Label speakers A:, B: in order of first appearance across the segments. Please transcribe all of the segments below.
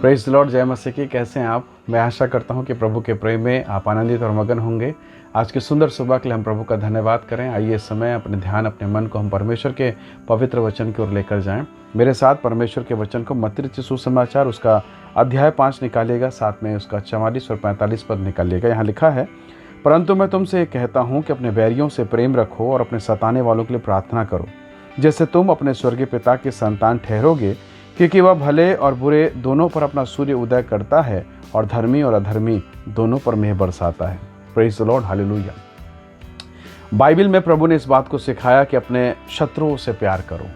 A: Praise the Lord, जय मसीह की। कैसे हैं आप? मैं आशा करता हूं कि प्रभु के प्रेम में आप आनंदित और मगन होंगे। आज की सुंदर सुबह के लिए हम प्रभु का धन्यवाद करें। आइए इस समय अपने ध्यान, अपने मन को हम परमेश्वर के पवित्र वचन की ओर लेकर जाएं। मेरे साथ परमेश्वर के वचन को मत्ती रचित सुसमाचार उसका अध्याय 5 निकालिएगा, साथ में उसका 44 और 45 पद निकालिएगा। यहाँ लिखा है, परंतु मैं तुमसे कहता हूँ कि अपने बैरियों से प्रेम रखो और अपने सताने वालों के लिए प्रार्थना करो, जैसे तुम अपने स्वर्गीय पिता के संतान ठहरोगे, क्योंकि वह भले और बुरे दोनों पर अपना सूर्य उदय करता है और धर्मी और अधर्मी दोनों पर मेघ बरसाता है। Praise the lord, hallelujah. Bible में प्रभु ने इस बात को सिखाया कि अपने शत्रुओं से प्यार करो।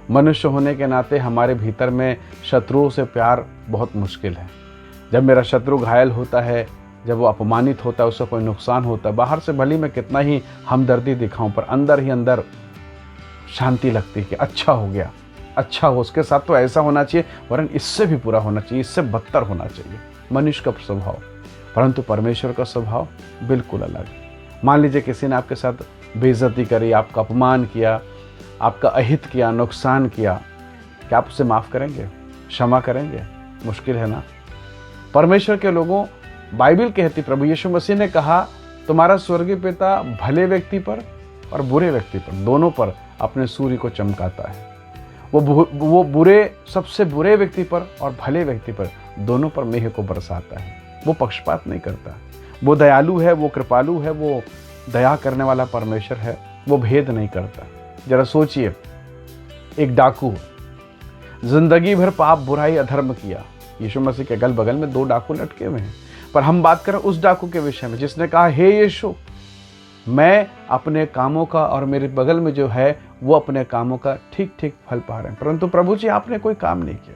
A: मनुष्य होने के नाते हमारे भीतर में शत्रुओं से प्यार बहुत मुश्किल है। जब मेरा शत्रु घायल होता है, जब वो अपमानित होता है, उसको कोई नुकसान होता है, बाहर से भली मैं कितना ही हमदर्दी दिखाऊं, पर अंदर ही अंदर शांति लगती है कि अच्छा हो गया, अच्छा हो, उसके साथ तो ऐसा होना चाहिए, वरन इससे भी बुरा होना चाहिए, इससे बदतर होना चाहिए। मनुष्य का स्वभाव, परंतु परमेश्वर का स्वभाव बिल्कुल अलग है। मान लीजिए किसी ने आपके साथ बेइज्जती करी, आपका अपमान किया, आपका अहित किया, नुकसान किया, क्या आप उसे माफ़ करेंगे, क्षमा करेंगे? मुश्किल है ना। परमेश्वर के लोगों, बाइबल कहती, प्रभु यीशु मसीह ने कहा, तुम्हारा स्वर्गीय पिता भले व्यक्ति पर और बुरे व्यक्ति पर, दोनों पर अपने सूर्य को चमकाता है। वो बुरे, सबसे बुरे व्यक्ति पर और भले व्यक्ति पर, दोनों पर मेघ को बरसाता है। वो पक्षपात नहीं करता। वो दयालु है, वो कृपालु है, वो दया करने वाला परमेश्वर है, वो भेद नहीं करता। जरा सोचिए, एक डाकू जिंदगी भर पाप, बुराई, अधर्म किया। यीशु मसीह के अगल बगल में 2 डाकू लटके हुए हैं, पर हम बात करें उस डाकू के विषय में जिसने कहा, हे यीशु, मैं अपने कामों का और मेरे बगल में जो है वो अपने कामों का ठीक ठीक फल पा रहे हैं। परंतु प्रभु जी, आपने कोई काम नहीं किया,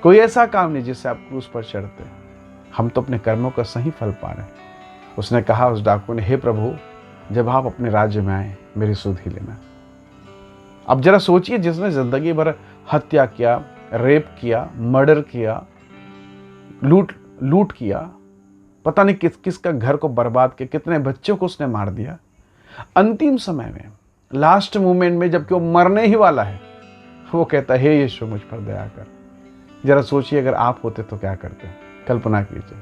A: कोई ऐसा काम नहीं जिससे आप क्रूस पर चढ़ते। हम तो अपने कर्मों का सही फल पा रहे हैं। उसने कहा, उस डाकू ने, हे प्रभु, जब आप अपने राज्य में आए, मेरी सुध ही लेना। अब जरा सोचिए, जिसने जिंदगी भर हत्या किया, रेप किया, मर्डर किया, लूट किया, पता नहीं किस किसका घर को बर्बाद किया, कितने बच्चों को उसने मार दिया, अंतिम समय में, लास्ट मोमेंट में, जबकि वो मरने ही वाला है, वो कहता है, हे यीशु, मुझ पर दया कर। जरा सोचिए, अगर आप होते तो क्या करते? कल्पना कीजिए।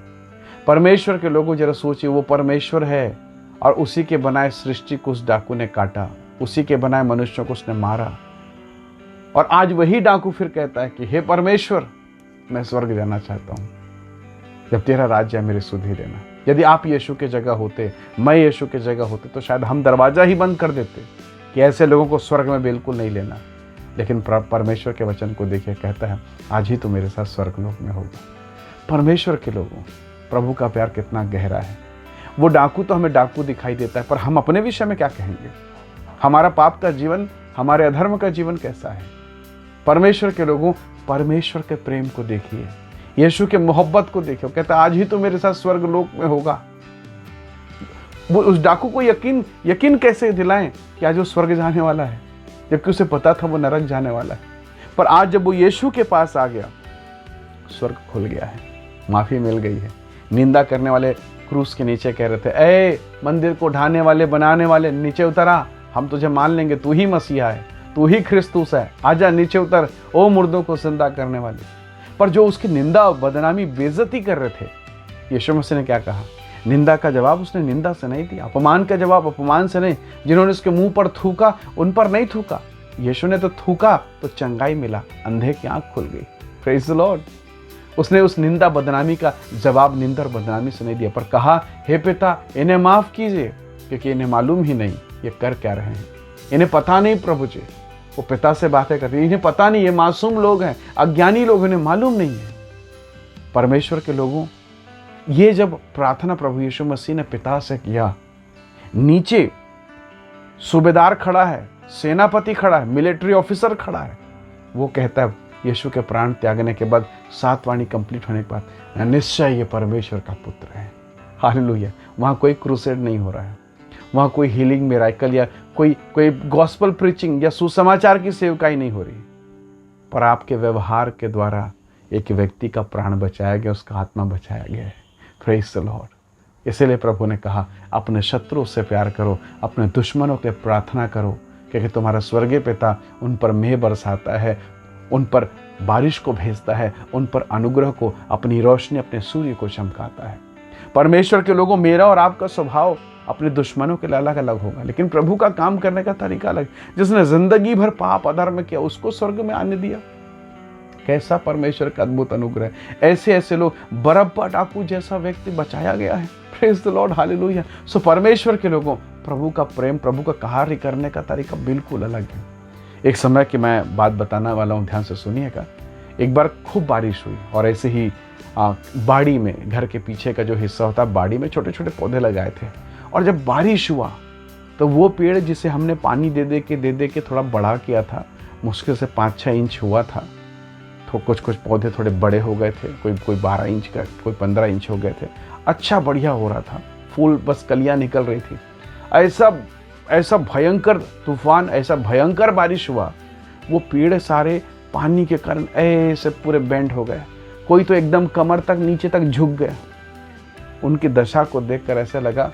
A: परमेश्वर के लोगों, जरा सोचिए, वो परमेश्वर है और उसी के बनाए सृष्टि को उस डाकू ने काटा, उसी के बनाए मनुष्यों को उसने मारा, और आज वही डाकू फिर कहता है कि हे परमेश्वर, मैं स्वर्ग जाना चाहता हूं, जब तेरा राज्य है, मेरी सुध ही लेना। यदि आप यीशु की जगह होते, मैं यीशु की जगह होते, तो शायद हम दरवाजा ही बंद कर देते कि ऐसे लोगों को स्वर्ग में बिल्कुल नहीं लेना। लेकिन परमेश्वर के वचन को देखिए, कहता है, आज ही तो मेरे साथ स्वर्गलोक में होगा। परमेश्वर के लोगों, प्रभु का प्यार कितना गहरा है। वो डाकू तो हमें डाकू दिखाई देता है, पर हम अपने विषय में क्या कहेंगे? हमारा पाप का जीवन, हमारे अधर्म का जीवन कैसा है? परमेश्वर के लोगों, परमेश्वर के प्रेम को देखिए, यीशु के मोहब्बत को देखिए। कहता, आज ही तो मेरे साथ स्वर्ग लोक में होगा। वो उस डाकू को यकीन कैसे दिलाएं कि आज वो स्वर्ग जाने वाला है, जबकि उसे पता था वो नरक जाने वाला है। पर आज जब वो यीशु के पास आ गया, स्वर्ग खुल गया है, माफी मिल गई है। निंदा करने वाले क्रूस के नीचे कह रहे थे, ए मंदिर को ढाने वाले, बनाने वाले, नीचे उतरा, हम तुझे मान लेंगे, तू ही मसीहा है, तू ही ख्रिस्तुस है, आजा नीचे उतर, ओ मुर्दों को जिंदा करने वाले। पर जो उसकी निंदा, बदनामी, बेइज्जती कर रहे थे, यीशु मसीह ने क्या कहा? निंदा का जवाब उसने निंदा से नहीं दिया, अपमान का जवाब अपमान से नहीं। जिन्होंने उसके मुंह पर थूका, उन पर नहीं थूका। यीशु ने तो थूका तो चंगाई मिला, अंधे की आंख खुल गई। Praise the Lord. उसने उस निंदा बदनामी का जवाब निंदा और बदनामी से नहीं दिया, पर कहा, हे पिता, इन्हें माफ कीजिए, क्योंकि इन्हें मालूम ही नहीं ये कर क्या रहे हैं। इन्हें पता नहीं प्रभु जी। वो पिता से बातें करते, इन्हें पता नहीं, ये मासूम लोग हैं, अज्ञानी लोग, इन्हें मालूम नहीं है। परमेश्वर के लोगों, ये जब प्रार्थना प्रभु यीशु मसीह ने पिता से किया, नीचे सूबेदार खड़ा है, सेनापति खड़ा है, मिलिट्री ऑफिसर खड़ा है, वो कहता है यीशु के प्राण त्यागने के बाद, 7 वाणी कंप्लीट होने के बाद, निश्चय ये परमेश्वर का पुत्र है। हालेलुया। वहाँ कोई क्रूसेड नहीं हो रहा है, वहाँ कोई हीलिंग मिराकल या कोई गॉस्पल प्रीचिंग या सुसमाचार की सेवकाई नहीं हो रही, पर आपके व्यवहार के द्वारा एक व्यक्ति का प्राण बचाया गया, उसका आत्मा बचाया गया है। Praise the Lord. इसीलिए प्रभु ने कहा, अपने शत्रुओं से प्यार करो, अपने दुश्मनों के प्रार्थना करो, क्योंकि तुम्हारा स्वर्गीय पिता उन पर मेघ बरसाता है, उन पर बारिश को भेजता है, उन पर अनुग्रह को, अपनी रोशनी, अपने सूर्य को चमकाता है। परमेश्वर के लोगों, मेरा और आपका स्वभाव अपने दुश्मनों के लिए अलग अलग होगा, लेकिन प्रभु का काम करने का तरीका अलग। जिसने जिंदगी भर पाप अधर्म किया, उसको स्वर्ग में आने दिया। कैसा परमेश्वर का अद्भुत अनुग्रह। ऐसे ऐसे लोग, बरअब्बा डाकू जैसा व्यक्ति बचाया गया है। Praise the lord, hallelujah. सो परमेश्वर के लोगों, प्रभु का प्रेम, प्रभु का कार्य करने का तरीका बिल्कुल अलग है। एक समय की मैं बात बताने वाला हूँ, ध्यान से सुनिएगा। एक बार खूब बारिश हुई और ऐसे ही बाड़ी में, घर के पीछे का जो हिस्सा होता है, बाड़ी में छोटे छोटे पौधे लगाए थे। और जब बारिश हुआ तो वो पेड़ जिसे हमने पानी दे दे के थोड़ा बड़ा किया था, मुश्किल से 5-6 इंच हुआ था। तो कुछ पौधे थोड़े बड़े हो गए थे, कोई 12 इंच का, कोई 15 इंच हो गए थे। अच्छा बढ़िया हो रहा था, फूल बस कलियां निकल रही थी। ऐसा भयंकर तूफान, ऐसा भयंकर बारिश हुआ, वो पेड़ सारे पानी के कारण ऐसे पूरे बेंड हो गए। कोई तो एकदम कमर तक नीचे तक झुक गया। उनकी दशा को देखकर ऐसा लगा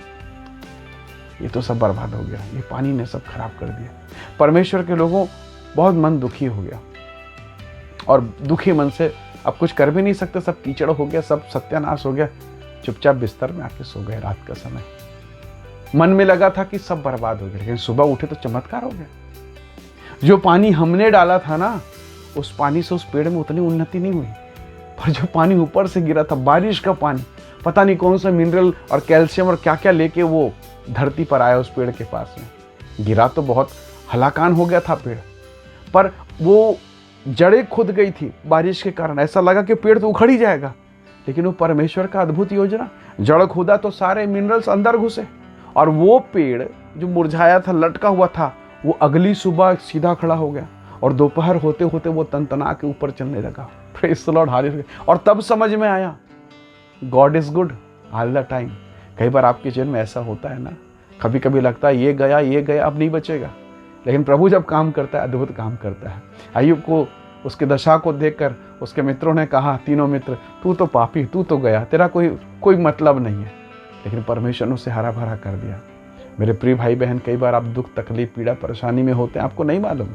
A: ये तो सब बर्बाद हो गया, ये पानी ने सब खराब कर दिया। परमेश्वर के लोगों, बहुत मन दुखी हो गया और दुखी मन से अब कुछ कर भी नहीं सकते, सब कीचड़ हो गया, सब सत्यानाश हो गया। चुपचाप बिस्तर में आके सो गए। रात का समय, मन में लगा था कि सब बर्बाद हो गया, लेकिन सुबह उठे तो चमत्कार हो गया। जो पानी हमने डाला था ना, उस पानी से उस पेड़ में उतनी उन्नति नहीं हुई, पर जो पानी ऊपर से गिरा था, बारिश का पानी, पता नहीं कौन सा मिनरल और कैल्शियम और क्या क्या लेके वो धरती पर आया, उस पेड़ के पास में गिरा तो बहुत हलाकान हो गया था पेड़, पर वो जड़ें खुद गई थी बारिश के कारण। ऐसा लगा कि पेड़ तो उखड़ ही जाएगा, लेकिन वो परमेश्वर का अद्भुत योजना, जड़ खुदा तो सारे मिनरल्स अंदर घुसे और वो पेड़ जो मुरझाया था, लटका हुआ था, वो अगली सुबह सीधा खड़ा हो गया और दोपहर होते होते वो तनतना के ऊपर चलने लगा। Praise the lord, hallelujah. और तब समझ में आया, God is good all the time. कई बार आपके जीवन में ऐसा होता है ना, कभी कभी लगता है ये गया अब नहीं बचेगा, लेकिन प्रभु जब काम करता है, अद्भुत काम करता है। अय्यूब को उसकी दशा को देखकर उसके मित्रों ने कहा, तीनों मित्र, तू तो पापी, तू तो गया, तेरा कोई मतलब नहीं है, लेकिन परमेश्वर ने उसे हरा भरा कर दिया। मेरे प्रिय भाई बहन, कई बार आप दुख, तकलीफ, पीड़ा, परेशानी में होते हैं, आपको नहीं मालूम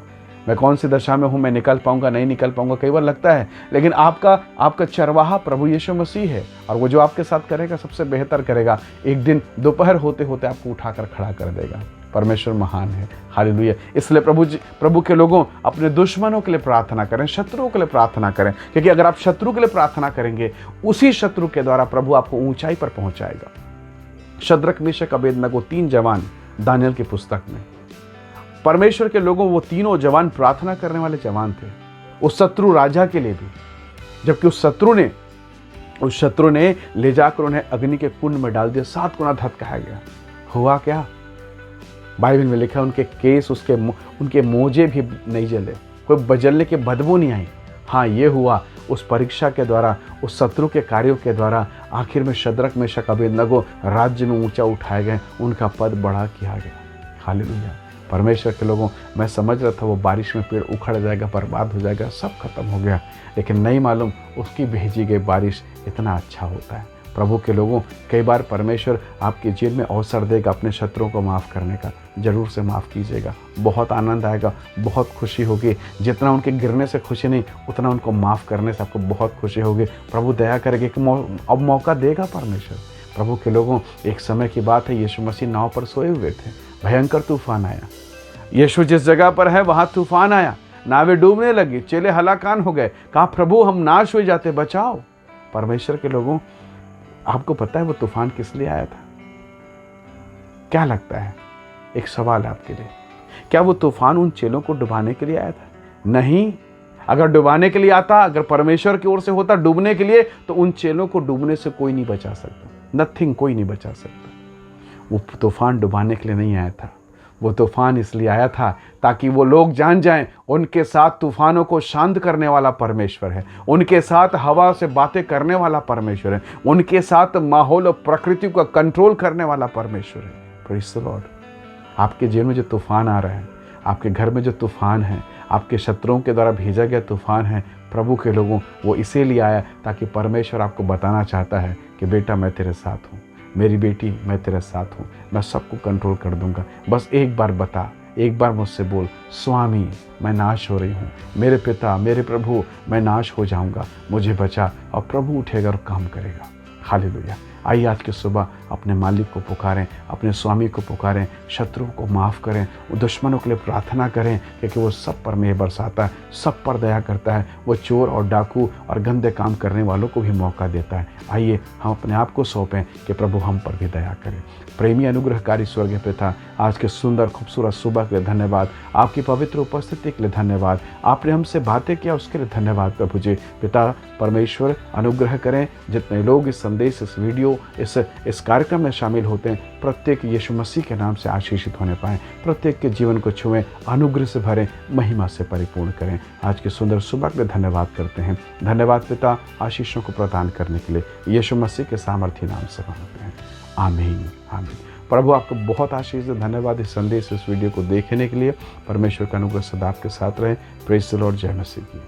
A: मैं कौन सी दशा में हूँ, मैं निकल पाऊंगा नहीं निकल पाऊंगा, कई बार लगता है, लेकिन आपका चरवाहा प्रभु यीशु मसीह है और वो जो आपके साथ करेगा सबसे बेहतर करेगा। एक दिन दोपहर होते होते आपको उठाकर खड़ा कर देगा। परमेश्वर महान है, हालेलुया। इसलिए प्रभु के लोगों, अपने दुश्मनों के लिए प्रार्थना करें, शत्रुओं के लिए प्रार्थना करें, क्योंकि अगर आप शत्रु के लिए प्रार्थना करेंगे, उसी शत्रु के द्वारा प्रभु आपको ऊंचाई पर पहुंचाएगा। शद्रक, मेशक, अबेदनगो, 3 जवान दानियेल की पुस्तक में, परमेश्वर के लोगों, वो तीनों जवान प्रार्थना करने वाले जवान थे, उस शत्रु राजा के लिए भी। जबकि उस शत्रु ने ले जाकर उन्हें अग्नि के कुंड में डाल दिया, 7 गुना धधकाया गया। हुआ क्या? बाइबल में लिखा, उनके केस, उनके मोजे भी नहीं जले, कोई बजलने की बदबू नहीं आई। हाँ, ये हुआ उस परीक्षा के द्वारा, उस शत्रु के कार्यों के द्वारा, आखिर में शद्रक, मेशक, अबेदनगो राज्य में ऊंचा उठाए गए, उनका पद बढ़ा किया गया। हालेलुया। परमेश्वर के लोगों, मैं समझ रहा था वो बारिश में पेड़ उखड़ जाएगा, बर्बाद हो जाएगा, सब खत्म हो गया, लेकिन नहीं मालूम उसकी भेजी गई बारिश इतना अच्छा होता है। प्रभु के लोगों, कई बार परमेश्वर आपके जीवन में अवसर देगा अपने शत्रुओं को माफ़ करने का। जरूर से माफ़ कीजिएगा, बहुत आनंद आएगा, बहुत खुशी होगी। जितना उनके गिरने से खुशी नहीं, उतना उनको माफ़ करने से आपको बहुत खुशी होगी। प्रभु दया करेगा कि अब मौका देगा परमेश्वर। प्रभु के लोगों, एक समय की बात है, यीशु मसीह नाव पर सोए हुए थे, भयंकर तूफान आया। यीशु जिस जगह पर है वहाँ तूफान आया, नावें डूबने लगी, चेले हलाकान हो गए, कहा प्रभु हम नाश हो जाते, बचाओ। परमेश्वर के लोगों, आपको पता है वो तूफान किस लिए आया था? क्या लगता है? एक सवाल है आपके लिए, क्या वो तूफान उन चेलों को डुबाने के लिए आया था? नहीं। अगर डुबाने के लिए आता, अगर परमेश्वर की ओर से होता डूबने के लिए, तो उन चेलों को डूबने से कोई नहीं बचा सकता, नथिंग, कोई नहीं बचा सकता। वो तूफान डुबाने के लिए नहीं आया था, वो तूफान इसलिए आया था ताकि वो लोग जान जाएं उनके साथ तूफानों को शांत करने वाला परमेश्वर है, उनके साथ हवा से बातें करने वाला परमेश्वर है, उनके साथ माहौल और प्रकृति को कंट्रोल करने वाला परमेश्वर है। Praise the Lord. आपके जीवन में जो तूफान आ रहा है, आपके घर में जो तूफान है, आपके शत्रुओं के द्वारा भेजा गया तूफान है, प्रभु के लोगों, वो इसीलिए आया ताकि परमेश्वर आपको बताना चाहता है कि बेटा मैं तेरे साथ हूँ, मेरी बेटी मैं तेरे साथ हूँ, मैं सबको कंट्रोल कर दूंगा। बस एक बार बता, एक बार मुझसे बोल, स्वामी मैं नाश हो रही हूँ, मेरे पिता, मेरे प्रभु, मैं नाश हो जाऊँगा, मुझे बचा। और प्रभु उठेगा और काम करेगा। हालेलुया। आइए आज की सुबह अपने मालिक को पुकारें, अपने स्वामी को पुकारें, शत्रुओं को माफ़ करें, दुश्मनों के लिए प्रार्थना करें, क्योंकि वो सब पर मेह बरसाता है, सब पर दया करता है। वो चोर और डाकू और गंदे काम करने वालों को भी मौका देता है। आइए हम अपने आप को सौंपें कि प्रभु हम पर भी दया करें। प्रेमी अनुग्रहकारी स्वर्गीय पिता, आज के सुंदर खूबसूरत सुबह के लिए धन्यवाद, आपकी पवित्र उपस्थिति के लिए धन्यवाद, आपने हमसे बातें किया उसके लिए धन्यवाद प्रभु जी। पिता परमेश्वर अनुग्रह करें, जितने लोग इस संदेश, इस वीडियो, इस कार्यक्रम में शामिल होते हैं, प्रत्येक यीशु मसीह के नाम से आशीषित होने पाएं, प्रत्येक के जीवन को छुएं, अनुग्रह से भरें, महिमा से परिपूर्ण करें। आज की सुंदर सुबह के लिए धन्यवाद करते हैं। धन्यवाद पिता, आशीषों को प्रदान करने के लिए यीशु मसीह के सामर्थ्य नाम से मांगते हैं। आमीन आमीन। प्रभु आपको बहुत आशीष दे। धन्यवाद इस संदेश, इस वीडियो को देखने के लिए। परमेश्वर का अनुग्रह सदा आपके साथ रहे। Praise the Lord. जय मसीह की।